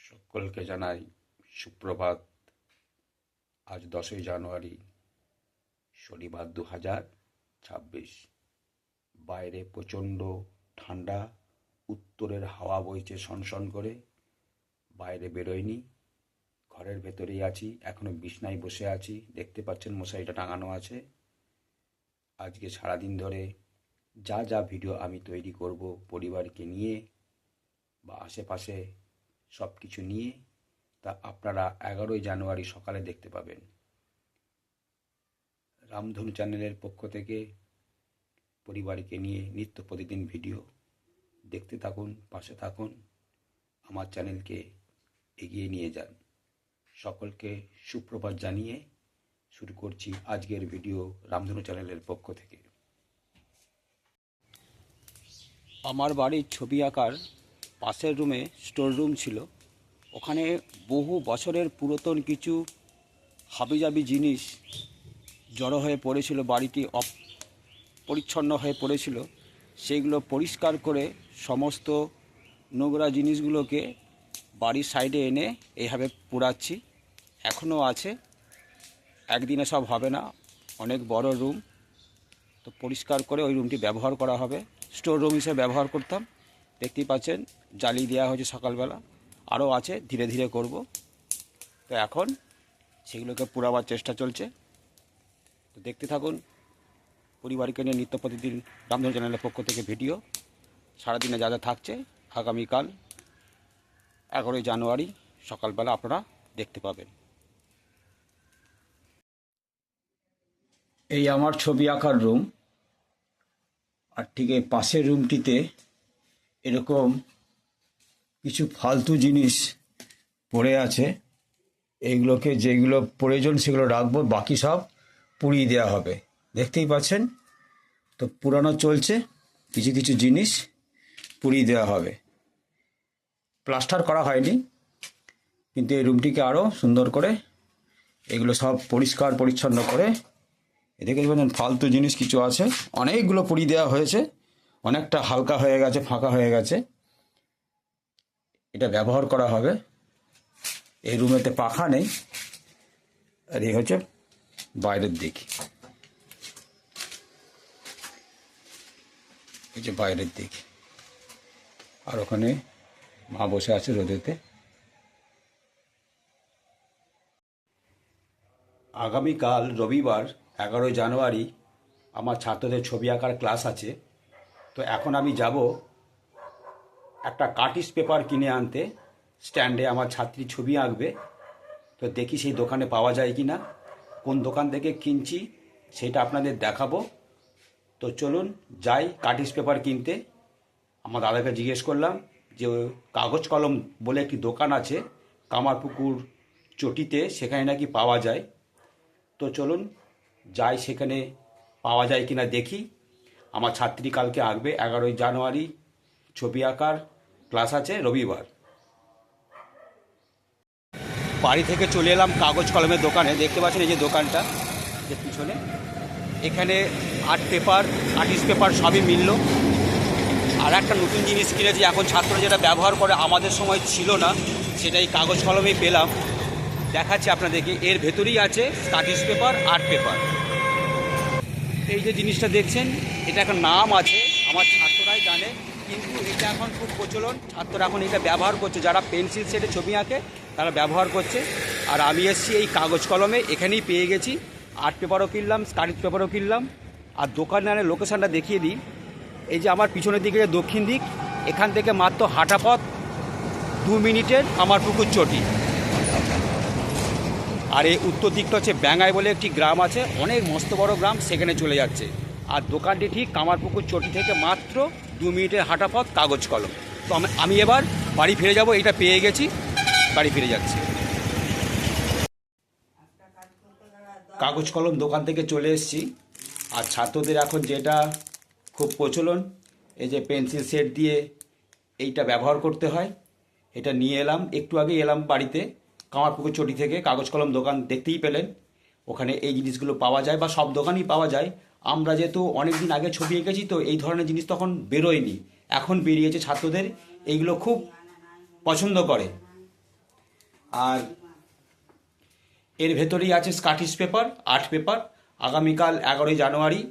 সকলকে জানাই সুপ্রভাত। আজ 10ই জানুয়ারি, শনিবার 2026। বাইরে প্রচণ্ড ঠান্ডা, উত্তরের হাওয়া বইছে সনসন করে। বাইরে বেরোয়নি, ঘরের ভেতরেই আছি। এখনো বিছনায় বসে আছি, দেখতে পাচ্ছেন মশারিটা টাঙানো আছে। আজকে সারাদিন ধরে যা যা ভিডিও আমি তৈরি করব পরিবারকে নিয়ে বা আশেপাশে সব কিছু নিয়ে, তা আপনারা 11ই জানুয়ারি সকালে দেখতে পাবেন। রামধনু চ্যানেলের পক্ষ থেকে পরিবারকে নিয়ে নিত্য প্রতিদিন ভিডিও দেখতে থাকুন, পাশে থাকুন, আমার চ্যানেলকে এগিয়ে নিয়ে যান। সকলকে সুপ্রভাত জানিয়ে শুরু করছি আজকের ভিডিও রামধনু চ্যানেলের পক্ষ থেকে। আমার বাড়ির ছবি আঁকার পাশের রুমে স্টোর রুম ছিল। ওখানে বহু বছরের পুরাতন কিছু হাবিজাবি জিনিস জড়ো হয়ে পড়েছিল, বাড়িটি অপরিচ্ছন্ন হয়ে পড়েছিল। সেইগুলো পরিষ্কার করে সমস্ত নোংরা জিনিসগুলোকে বাড়ির সাইডে এনে এইভাবে পুরাচ্ছি। এখনও আছে, একদিনে সব হবে না, অনেক বড় রুম। তো পরিষ্কার করে ওই রুমটি ব্যবহার করা হবে, স্টোর রুম হিসেবে ব্যবহার করতাম। দেখতেই পাচ্ছেন জ্বালিয়ে দেওয়া হয়েছে সকালবেলা, আরও আছে, ধীরে ধীরে করব। তো এখন সেগুলোকে পুরাবার চেষ্টা চলছে। তো দেখতে থাকুন পরিবারকে নিয়ে নিত্য প্রতিদিন রামধনু চ্যানেলের পক্ষ থেকে ভিডিও। সারাদিনে যা যা থাকছে আগামীকাল 11ই জানুয়ারি সকালবেলা আপনারা দেখতে পাবেন। এই আমার ছবি আঁকার রুম, আর ঠিক এই পাশের রুমটিতে এরকম কিছু ফালতু জিনিস পড়ে আছে। এইগুলোকে যেগুলো প্রয়োজন সেগুলো রাখবো, বাকি সব পুড়িয়ে দেওয়া হবে। দেখতেই পাচ্ছেন তো পুরানো চলছে, কিছু কিছু জিনিস পুড়িয়ে দেওয়া হবে। প্লাস্টার করা হয়নি, কিন্তু এই রুমটিকে আরও সুন্দর করে এগুলো সব পরিষ্কার পরিচ্ছন্ন করে, এদিকে দেখবেন ফালতু জিনিস কিছু আছে, অনেকগুলো পুড়িয়ে দেওয়া হয়েছে। অনেকটা হালকা হয়ে গেছে, ফাঁকা হয়ে গেছে। এটা ব্যবহার করা হবে। এই রুমেতে পাখা নেই, আর এই হচ্ছে বাইরের দিক। এই যে বাইরের দিক, আর ওখানে মা বসে আছে রোদেতে। আগামীকাল রবিবার 11ই জানুয়ারি আমার ছাত্রদের ছবি আঁকার ক্লাস আছে। তো এখন আমি যাব একটা কার্টিস পেপার কিনে আনতে। স্ট্যান্ডে আমার ছাত্রী ছবি আঁকবে, তো দেখি সেই দোকানে পাওয়া যায় কি না, কোন দোকান থেকে কিনছি সেটা আপনাদের দেখাবো। তো চলুন যাই কার্টিস পেপার কিনতে। আমার দাদাকে জিজ্ঞেস করলাম যে কাগজ কলম বলে একটি দোকান আছে কামারপুকুর চটিতে, সেখানে নাকি পাওয়া যায়। তো চলুন যাই, সেখানে পাওয়া যায় কিনা দেখি। আমার ছাত্রী কালকে আঁকবে, 11ই জানুয়ারি ছবি আঁকার ক্লাস আছে রবিবার। বাড়ি থেকে চলে এলাম কাগজ কলমের দোকানে। দেখতে পাচ্ছেন এই যে দোকানটা, যে পিছনে, এখানে আর্ট পেপার, আর্টিস্ট পেপার সবই মিলল। আর একটা নতুন জিনিস কিনেছি, এখন ছাত্ররা যেটা ব্যবহার করে আমাদের সময় ছিল না, সেটাই কাগজ কলমেই পেলাম। দেখাচ্ছি আপনাদেরকে, এর ভেতরেই আছে আর্টিস্ট পেপার, আর্ট পেপার। এই যে জিনিসটা দেখছেন, এটা একটা নাম আছে, আমার ছাত্ররাই জানে, কিন্তু এটা এখন খুব প্রচলন। ছাত্ররা এখন এটা ব্যবহার করছে, যারা পেন্সিল সেটে ছবি আঁকে তারা ব্যবহার করছে। আর আমি এসেছি এই কাগজ কলমে, এখানেই পেয়ে গেছি। আর্ট পেপারও কিনলাম, আর্টিস্ট পেপারও কিনলাম। আর দোকানের লোকেশানটা দেখিয়ে দিই। এই যে আমার পিছনের দিকে যে দক্ষিণ দিক, এখান থেকে মাত্র হাঁটা পথ 2 মিনিটের কামারপুকুর চটি। আর এই উত্তর দিকটা হচ্ছে ব্যাঙ্গাই বলে একটি গ্রাম আছে, অনেক মস্ত বড় গ্রাম, সেখানে চলে যাচ্ছে। আর দোকানটি ঠিক কামারপুকুর চটি থেকে মাত্র 2 মিনিটের হাঁটা পথ, কাগজ কলম। তো আমি এবার বাড়ি ফিরে যাব, এটা পেয়ে গেছি, বাড়ি ফিরে যাচ্ছি। কাগজ কলম দোকান থেকে চলে এসেছি। আর ছাত্রদের এখন যেটা খুব প্রচলন, এই যে পেন্সিল সেট দিয়ে এইটা ব্যবহার করতে হয়, এটা নিয়ে এলাম। একটু আগে এলাম বাড়িতে কামারপুকুর চটি থেকে, কাগজ কলম দোকান দেখতেই পেলেন। ওখানে এই জিনিসগুলো পাওয়া যায়, বা সব দোকানই পাওয়া যায়। আমরা যেহেতু অনেক দিন আগে ছবি এঁকেছি, তো এই ধরনের জিনিস তখন বেরোয়নি, এখন বেরিয়েছে। ছাত্রদের এইগুলো খুব পছন্দ করে। আর এর ভেতরেই আছে স্কটিশ পেপার, আর্ট পেপার। আগামীকাল 11ই জানুয়ারি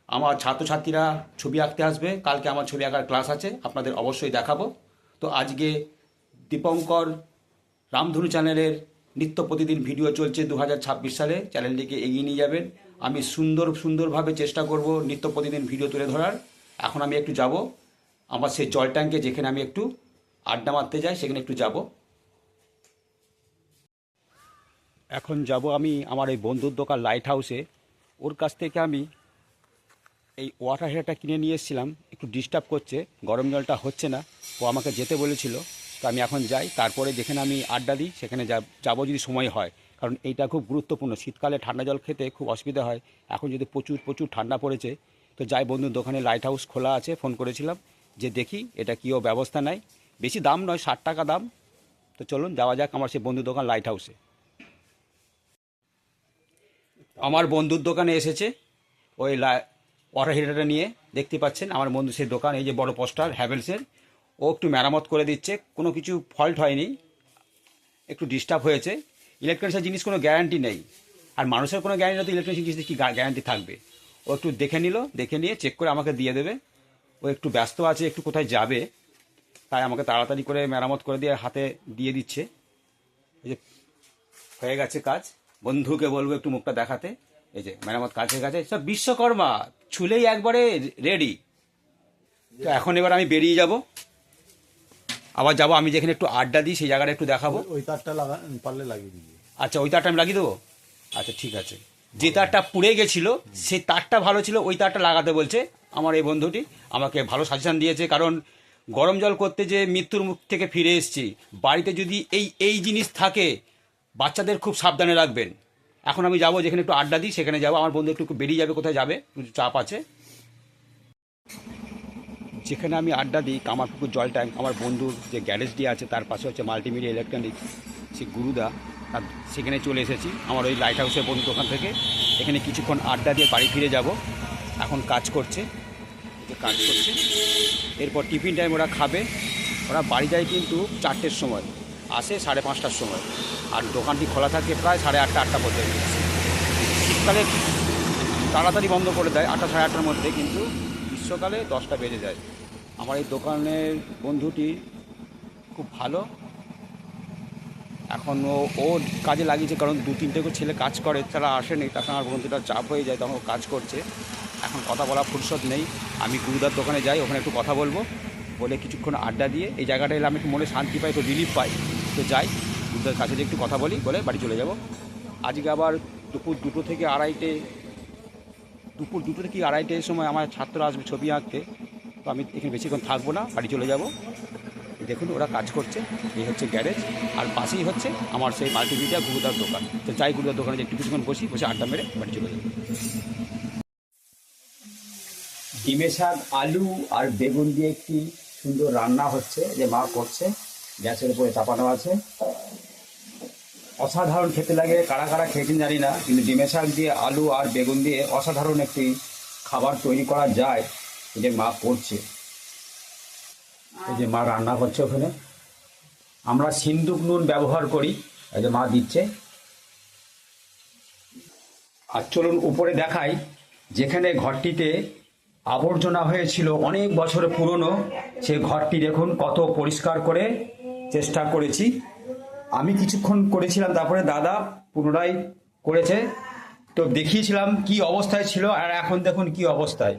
আমার ছাত্রছাত্রীরা ছবি আঁকতে আসবে। কালকে আমার ছবি আঁকার ক্লাস আছে, আপনাদের অবশ্যই দেখাবো। তো আজকে দীপঙ্কর রামধনু চ্যানেলের নিত্য প্রতিদিন ভিডিও চলছে 2026 সালে। চ্যানেলটিকে এগিয়ে নিয়ে যাবেন। আমি সুন্দরভাবে চেষ্টা করব নিত্য প্রতিদিন ভিডিও তুলে ধরার। এখন আমি একটু যাব আমার সেই জল ট্যাঙ্কে, যেখানে আমি একটু আড্ডা মারতে যাই, সেখানে একটু যাব। এখন যাব আমি আমার এই বন্ধুর দোকান লাইট হাউসে। ওর কাছ থেকে আমি এই ওয়াটার হিটারটা কিনে নিয়ে এসেছিলাম। একটু ডিস্টার্ব করছে, গরম জলটা হচ্ছে না। ও আমাকে যেতে বলেছিল, তো আমি এখন যাই। তারপরে যেখানে আমি আড্ডা দিই সেখানে যাবো যদি সময় হয়, কারণ এইটা খুব গুরুত্বপূর্ণ। শীতকালে ঠান্ডা জল খেতে খুব অসুবিধা হয়। এখন যদি প্রচুর ঠান্ডা পড়েছে, তো যাই বন্ধুর দোকানে লাইট হাউস খোলা আছে, ফোন করেছিলাম যে দেখি এটা কীও ব্যবস্থা নেয়। বেশি দাম নয়, 60 টাকা দাম। তো চলুন যাওয়া যাক আমার সেই বন্ধুর দোকান লাইট হাউসে। আমার বন্ধুর দোকানে এসেছে ওই ওয়াটার হিটারটা নিয়ে। দেখতে পাচ্ছেন আমার বন্ধু সেই দোকান, এই যে বড় পোস্টার হ্যাভেলসের। ও একটু মেরামত করে দিচ্ছে, কোনো কিছু ফল্ট হয়নি, একটু ডিস্টার্ব হয়েছে। ইলেকট্রনিক্সের জিনিস কোনো গ্যারান্টি নেই, আর মানুষের কোনো গ্যারান্টি নেই, তো ইলেকট্রনিক্স জিনিসের কী গ্যারান্টি থাকবে। ও একটু দেখে নিল, দেখে নিয়ে চেক করে আমাকে দিয়ে দেবে। ও একটু ব্যস্ত আছে, একটু কোথায় যাবে, তাই আমাকে তাড়াতাড়ি করে মেরামত করে দিয়ে হাতে দিয়ে দিচ্ছে। এই যে হয়ে গেছে কাজ, বন্ধুকে বলবো একটু মুখটা দেখাতে। এই যে মেরামত কাজ হয়ে গেছে, সব বিশ্বকর্মা ছুলেই একবারে রেডি। তো এখন এবার আমি বেরিয়ে যাব, আবার যাব আমি যেখানে একটু আড্ডা দিই সেই জায়গাটা একটু দেখাবো। ওই তারটা পারলে লাগিয়ে দিবি। আচ্ছা, ওই তারটা আমি লাগিয়ে দেবো। আচ্ছা ঠিক আছে। যে তারটা পুড়ে গেছিলো সেই তারটা ভালো ছিল, ওই তারটা লাগাতে বলছে আমার এই বন্ধুটি। আমাকে ভালো সাজেশন দিয়েছে, কারণ গরম জল করতে যে মৃত্যুর মুখ থেকে ফিরে এসেছি। বাড়িতে যদি এই জিনিস থাকে, বাচ্চাদের খুব সাবধানে রাখবেন। এখন আমি যাব যেখানে একটু আড্ডা দিই সেখানে যাব। আমার বন্ধু একটু বেরিয়ে যাবে, কোথায় যাবে, একটু চাপ আছে। যেখানে আমি আড্ডা দিই কামারপুকুর জল ট্যাঙ্ক, আমার বন্ধুর যে গ্যারেজটি আছে তার পাশে হচ্ছে মাল্টিমিডিয়া ইলেকট্রনিক্স, সে গুরুদা। তার সেখানে চলে এসেছি আমার ওই লাইট হাউসের বন্ধু দোকান থেকে। এখানে কিছুক্ষণ আড্ডা দিয়ে বাড়ি ফিরে যাব। এখন কাজ করছে, এরপর টিফিন টাইম ওরা খাবে। ওরা বাড়ি যায় কিন্তু 4টের সময়, আসে 5:30টার সময়। আর দোকানটি খোলা থাকে প্রায় 8:30 8টা পর্যন্ত। শীতকালে তাড়াতাড়ি বন্ধ করে দেয় 8টা 8:30টার মধ্যে, কিন্তু গ্রীষ্মকালে 10টা বেজে যায়। আমার এই দোকানের বন্ধুটি খুব ভালো। এখন ও কাজে লাগিয়েছে, কারণ 2-3টে করে ছেলে কাজ করে, তারা আসেনি। তখন আমার বন্ধুটা চাপ হয়ে যায়, তখন ও কাজ করছে। এখন কথা বলা ফুরসত নেই। আমি গুরুদার দোকানে যাই, ওখানে একটু কথা বলবো, বলে কিছুক্ষণ আড্ডা দিয়ে এই জায়গাটা এলে আমি একটু মনে শান্তি পাই, একটু রিলিফ পাই। তো যাই গুরুদার কাছে একটু কথা বলি, বলে বাড়ি চলে যাব। আজকে আবার দুপুর 2টো থেকে আড়াইটের সময় আমার ছাত্র আসবে ছবি আঁকতে। তো আমি এখানে বেশিক্ষণ থাকবো না, বাড়ি চলে যাব। দেখুন ওরা কাজ করছে, এই হচ্ছে গ্যারেজ, আর পাশেই হচ্ছে আমার সেই মাল্টিমিডিয়া গুরুদার দোকান। তো যাই গুরুদার দোকানে একটু কিছুক্ষণ বসে আড্ডা মেরে বাড়ি চলে যাব। ডিমের শাক, আলু আর বেগুন দিয়ে একটি সুন্দর রান্না হচ্ছে, যে মা করছে, গ্যাসের উপরে চাপানো আছে। অসাধারণ খেতে লাগে, কারা কারা খেয়েছেন জানি না, কিন্তু ডিমের শাক দিয়ে আলু আর বেগুন দিয়ে অসাধারণ একটি খাবার তৈরি করা যায়, যে মা করছে। এই যে মা রান্না করছে ওখানে। আমরা সিন্দুক নুন ব্যবহার করি, এই যে মা দিচ্ছে। আর চলুন উপরে দেখাই, যেখানে ঘরটিতে আবর্জনা হয়েছিল অনেক বছর পুরনো, সে ঘরটি দেখুন কত পরিষ্কার করে চেষ্টা করেছি। আমি কিছুক্ষণ করেছিলাম, তারপরে দাদা পুনরায় করেছে। তো দেখিয়েছিলাম কি অবস্থায় ছিল, আর এখন দেখুন কি অবস্থায়।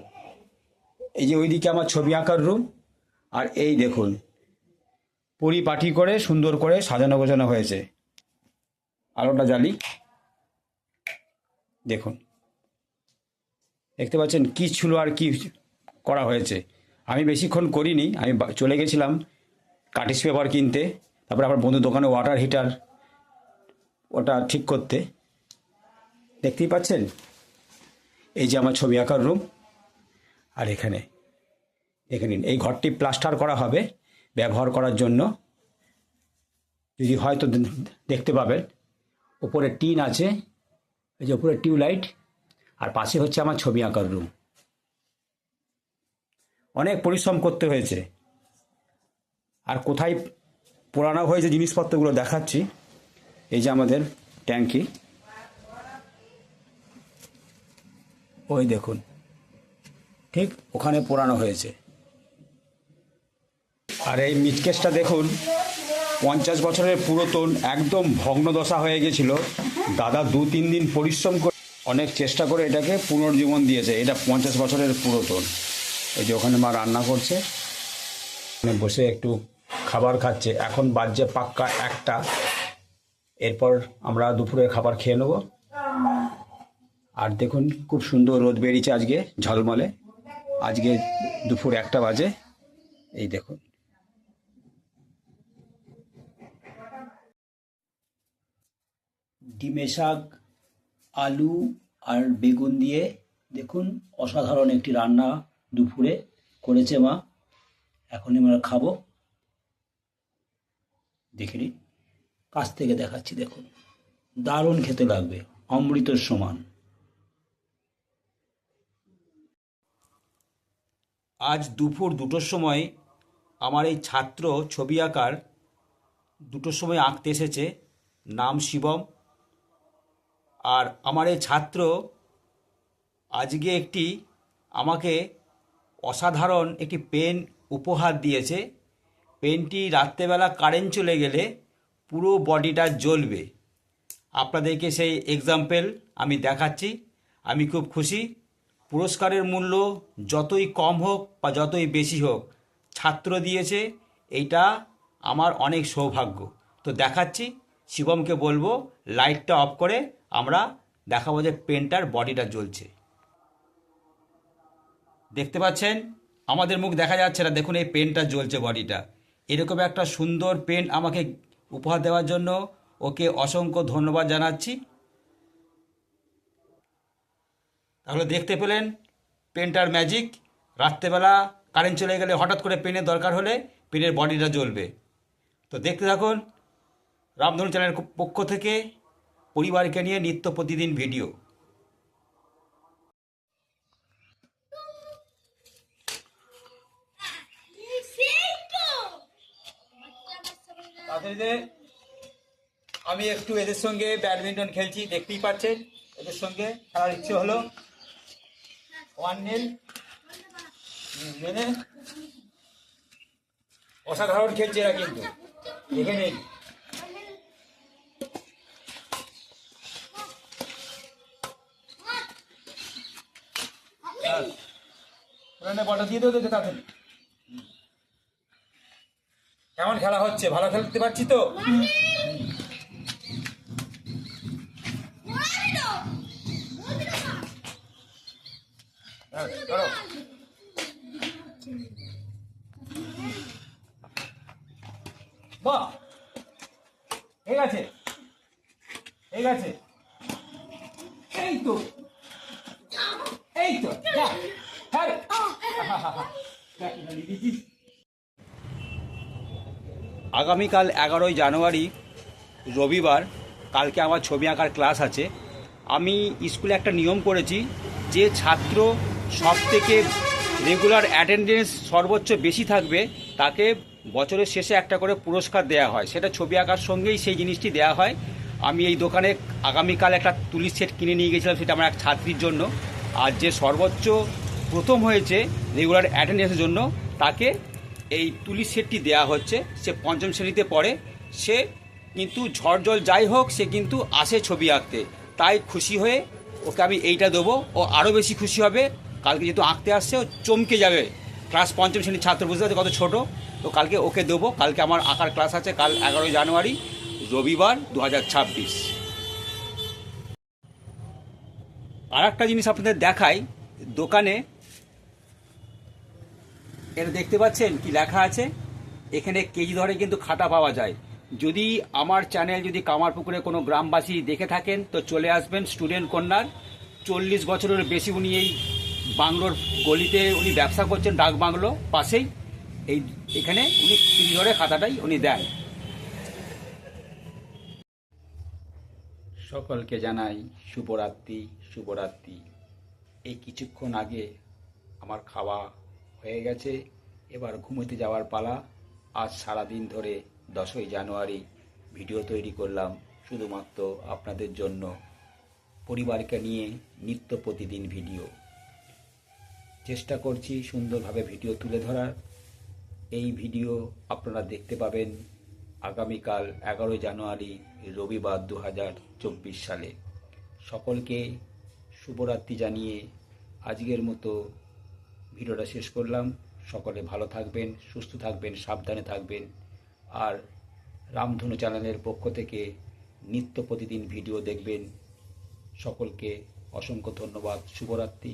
এই যে ওইদিকে আমার ছবি আঁকার রুম, আর এই দেখুন পরিপাটি করে সুন্দর করে সাজানো গোছানো হয়েছে। আলোটা জ্বালি, দেখুন দেখতে পাচ্ছেন কি ছিল আর কি করা হয়েছে। আমি বেশিক্ষণ করিনি, আমি চলে গেছিলাম কাটিস পেপার কিনতে, তারপরে আমার বন্ধুর দোকানে ওয়াটার হিটার ওটা ঠিক করতে। দেখতেই পাচ্ছেন এই যে আমার ছবি আঁকার রুম, আর এখানে দেখে নিন এই ঘরটি প্লাস্টার করা হবে ব্যবহার করার জন্য, যদি হয়তো দেখতে পাবেন। উপরে টিন আছে, এই যে উপরে টিউবলাইট, আর পাশে হচ্ছে আমার ছবি আঁকার রুম। অনেক পরিশ্রম করতে হয়েছে। আর কোথায় পোড়ানো হয়েছে জিনিসপত্রগুলো দেখাচ্ছি। এই যে আমাদের ট্যাঙ্কি, ওই দেখুন ঠিক ওখানে পোড়ানো হয়েছে। আর এই মিটকেসটা দেখুন 50 বছরের পুরাতন, একদম ভগ্নদশা হয়ে গেছিল। দাদা 2-3 দিন পরিশ্রম করে অনেক চেষ্টা করে এটাকে পুনর্জীবন দিয়েছে। এটা 50 বছরের পুরাতন। এই যে ওখানে মা রান্না করছে, ওখানে বসে একটু খাবার খাচ্ছে। এখন বাজছে পাক্কা 1টা। এরপর আমরা দুপুরের খাবার খেয়ে নেব। আর দেখুন খুব সুন্দর রোদ বেরিয়েছে আজকে, ঝলমলে। আজকে দুপুর 1টা বাজে। এই দেখুন ডিমে শাক, আলু আর বেগুন দিয়ে দেখুন অসাধারণ একটি রান্না দুপুরে করেছে মা। এখন আমরা খাবো। দেখে নিন, কাছ থেকে দেখাচ্ছি। দেখুন দারুণ খেতে লাগবে, অমৃতের সমান। আজ দুপুর 2টোর সময় আমার এই ছাত্র ছবি আঁকার 2টোর সময় আঁকতে এসেছে, নাম শিবম। আর আমার এই ছাত্র আজকে আমাকে অসাধারণ একটি পেন উপহার দিয়েছে। পেনটি রাত্রেবেলা কারেন্ট চলে গেলে পুরো বডিটা জ্বলবে। আপনাদেরকে সেই এক্সাম্পল আমি দেখাচ্ছি। আমি খুব খুশি। পুরস্কারের মূল্য যতই কম হোক বা যতই বেশি হোক, ছাত্র দিয়েছে, এইটা আমার অনেক সৌভাগ্য। তো দেখাচ্ছি, শিবমকে বলবো লাইটটা অফ করে আমরা দেখাবো যে পেনটার বডিটা জ্বলছে। দেখতে পাচ্ছেন, আমাদের মুখ দেখা যাচ্ছে না, দেখুন এই পেনটা জ্বলছে, বডিটা। এরকম একটা সুন্দর পেন আমাকে উপহার দেওয়ার জন্য ওকে অসংখ্য ধন্যবাদ জানাচ্ছি। তাহলে দেখতে পেলেন পেনটার ম্যাজিক। রাত্রেবেলা কারেন্ট চলে গেলে হঠাৎ করে পেনের দরকার হলে পেনের বডিটা জ্বলবে। তো দেখতে থাকুন রামধনু চ্যানেলের পক্ষ থেকে পরিবারকে নিয়ে নিত্য প্রতিদিন ভিডিও। আমি একটু এদের সঙ্গে ব্যাডমিন্টন খেলছি, দেখতেই পাচ্ছেন। এদের সঙ্গে খেলার ইচ্ছে হলো। 1-0 মেনে অসাধারণ খেলছে এরা, কিন্তু দেখে নিন। বলটা দিয়ে দেবো তাড়াতাড়ি। কেমন খেলা হচ্ছে? ভালো খেলতে পারছি তো? ধরো। বাহ, ঠিক আছে, ঠিক আছে। এই তো, এই তো, আগামীকাল 11ই জানুয়ারি রবিবার, কালকে আমার ছবি আঁকার ক্লাস আছে। আমি স্কুলে একটা নিয়ম করেছি যে ছাত্র সব থেকে রেগুলার অ্যাটেন্ডেন্স সর্বোচ্চ বেশি থাকবে তাকে বছরের শেষে একটা করে পুরস্কার দেওয়া হয়। সেটা ছবি আঁকার সঙ্গেই সেই জিনিসটি দেওয়া হয়। আমি এই দোকানে আগামীকাল একটা তুলির সেট কিনে নিয়ে গেছিলাম, সেটা আমার এক ছাত্রীর জন্য। আর যে সর্বোচ্চ প্রথম হয়েছে রেগুলার অ্যাটেন্ডেন্সের জন্য, তাকে এই তুলির সেটটি দেওয়া হচ্ছে। সে 5ম শ্রেণীতে পড়ে। সে কিন্তু ঝড় জল যাই হোক, সে কিন্তু আসে ছবি আঁকতে। তাই খুশি হয়ে ওকে আমি এইটা দেবো। ও আরও বেশি খুশি হবে। কালকে যেহেতু আঁকতে আসছে, ও চমকে যাবে। ক্লাস 5ম শ্রেণীর ছাত্র, বুঝতে পারছে কত ছোটো। তো কালকে ওকে দেবো। কালকে আমার আঁকার ক্লাস আছে, কাল 11ই জানুয়ারি রবিবার 2026। আর একটা জিনিস আপনাদের দেখাই, দোকানে এটা দেখতে পাচ্ছেন কি লেখা আছে? এখানে কেজি ধরে কিন্তু খাতা পাওয়া যায়। যদি আমার চ্যানেল যদি কামারপুকুরে কোনো গ্রামবাসী দেখে থাকেন তো চলে আসবেন স্টুডেন্ট কর্নার। 40 বছরের বেশি উনি এই বাংলোর গলিতে উনি ব্যবসা করছেন, ডাক বাংলো পাশেই। এখানে উনি কেজি ধরে খাতাটাই উনি দেন। সকলকে জানাই শুভরাত্রি, শুভরাত্রি। এই কিছুক্ষণ আগে আমার খাওয়া হয়ে গেছে, এবার ঘুমোতে যাওয়ার পালা। আজ সারাদিন ধরে 10ই জানুয়ারি ভিডিও তৈরি করলাম, শুধুমাত্র আপনাদের জন্য পরিবারকে নিয়ে নিত্য প্রতিদিন ভিডিও চেষ্টা করছি সুন্দরভাবে ভিডিও তুলে ধরার। এই ভিডিও আপনারা দেখতে পাবেন আগামীকাল 11 জানুয়ারি রবিবার 2024 সালে। সকলকে শুভরাত্রি জানিয়ে আজকের মতো ভিডিওটা শেষ করলাম। সকলে ভালো থাকবেন, সুস্থ থাকবেন, সাবধানে থাকবেন। আর রামধনু চ্যানেলের পক্ষ থেকে নিত্য প্রতিদিন ভিডিও দেখবেন। সকলকে অসংখ্য ধন্যবাদ। শুভরাত্রি।